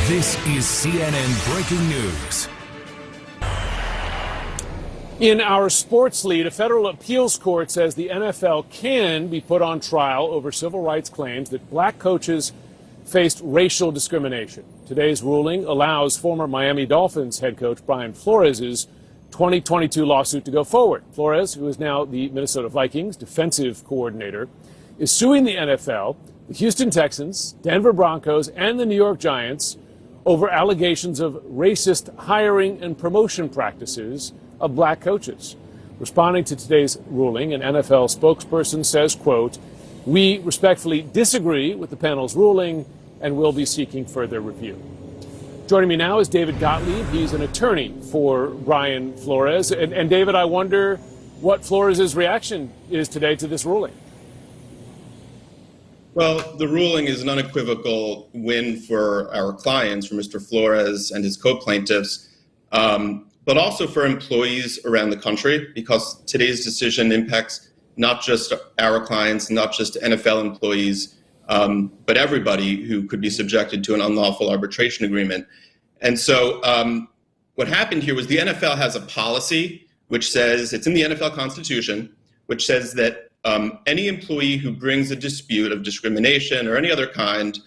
This is CNN Breaking News. In our sports lead, a federal appeals court says the NFL can be put on trial over civil rights claims that black coaches faced racial discrimination. Today's ruling allows former Miami Dolphins head coach Brian Flores' 2022 lawsuit to go forward. Flores, who is now the Minnesota Vikings defensive coordinator, is suing the NFL, the Houston Texans, Denver Broncos, and the New York Giants over allegations of racist hiring and promotion practices of black coaches. Responding to today's ruling, an NFL spokesperson says, quote, "We respectfully disagree with the panel's ruling and will be seeking further review." Joining me now is David Gottlieb. He's an attorney for Brian Flores. And David, I wonder what Flores' reaction is today to this ruling. Well, the ruling is an unequivocal win for our clients, for Mr. Flores and his co-plaintiffs, but also for employees around the country, because today's decision impacts not just our clients, not just NFL employees, but everybody who could be subjected to an unlawful arbitration agreement. And so what happened here was the NFL has a policy which says, it's in the NFL Constitution, which says that any employee who brings a dispute of discrimination or any other kind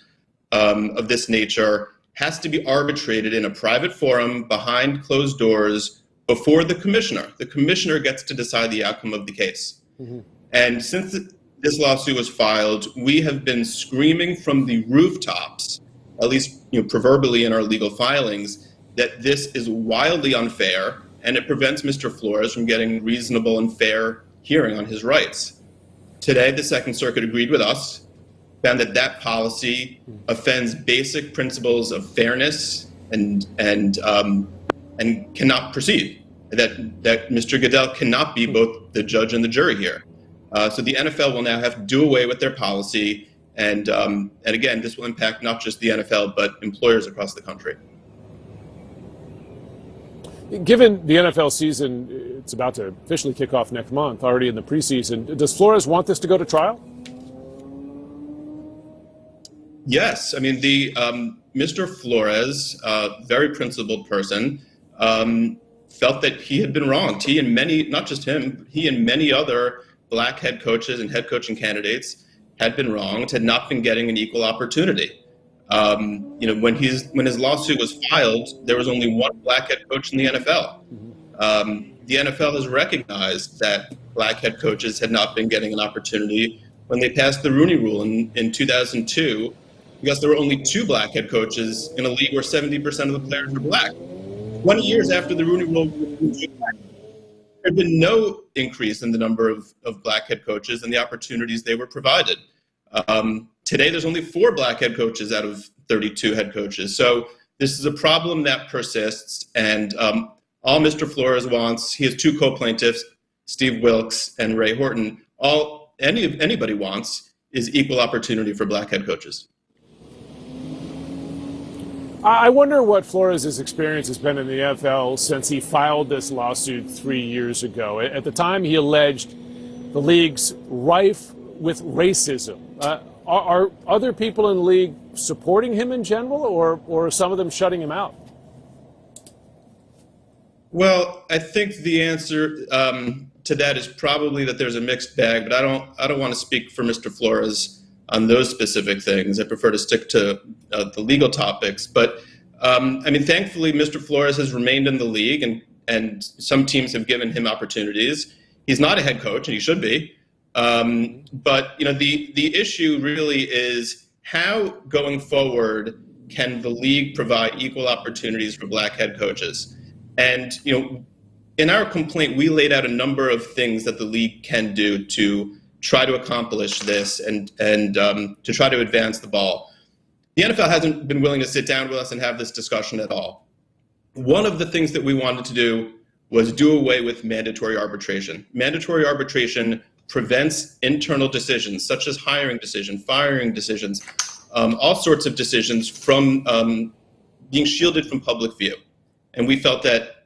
of this nature has to be arbitrated in a private forum behind closed doors before the commissioner. The commissioner gets to decide the outcome of the case. Mm-hmm. And since this lawsuit was filed, we have been screaming from the rooftops, at least proverbially in our legal filings, that this is wildly unfair and it prevents Mr. Flores from getting reasonable and fair hearing on his rights. Today, the Second Circuit agreed with us, found that that policy offends basic principles of fairness and cannot proceed. That Mr. Goodell cannot be both the judge and the jury here. So the NFL will now have to do away with their policy, and again, this will impact not just the NFL but employers across the country. Given the NFL season, it's about to officially kick off next month, already in the preseason, does Flores want this to go to trial? Yes. I mean, Mr. Flores, very principled person, felt that he had been wronged. He and many, not just him, he and many other black head coaches and head coaching candidates had been wronged, had not been getting an equal opportunity. When his lawsuit was filed, there was only one black head coach in the NFL. The NFL has recognized that black head coaches had not been getting an opportunity when they passed the Rooney Rule in 2002, because there were only two black head coaches in a league where 70% of the players were black. 20 years after the Rooney Rule, there had been no increase in the number of black head coaches and the opportunities they were provided. Today, there's only 4 black head coaches out of 32 head coaches. So this is a problem that persists, and all Mr. Flores wants, he has 2 co-plaintiffs, Steve Wilkes and Ray Horton, anybody wants is equal opportunity for black head coaches. I wonder what Flores' experience has been in the NFL since he filed this lawsuit 3 years ago. At the time, he alleged the league's rife with racism. Are other people in the league supporting him in general, or are some of them shutting him out? Well, I think the answer to that is probably that there's a mixed bag, but I don't want to speak for Mr. Flores on those specific things. I prefer to stick to the legal topics. But thankfully, Mr. Flores has remained in the league, and some teams have given him opportunities. He's not a head coach, and he should be. But the issue really is how, going forward, can the league provide equal opportunities for black head coaches? And in our complaint, we laid out a number of things that the league can do to try to accomplish this and to try to advance the ball. The NFL hasn't been willing to sit down with us and have this discussion at all. One of the things that we wanted to do was do away with mandatory arbitration. Mandatory arbitration prevents internal decisions, such as hiring decisions, firing decisions, all sorts of decisions from being shielded from public view. And we felt that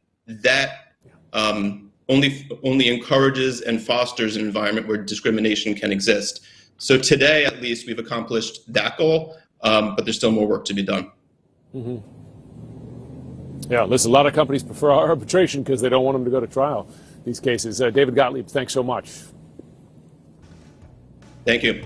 only encourages and fosters an environment where discrimination can exist. So today, at least, we've accomplished that goal, but there's still more work to be done. Yeah, listen, a lot of companies prefer arbitration because they don't want them to go to trial, these cases. David Gottlieb, thanks so much. Thank you.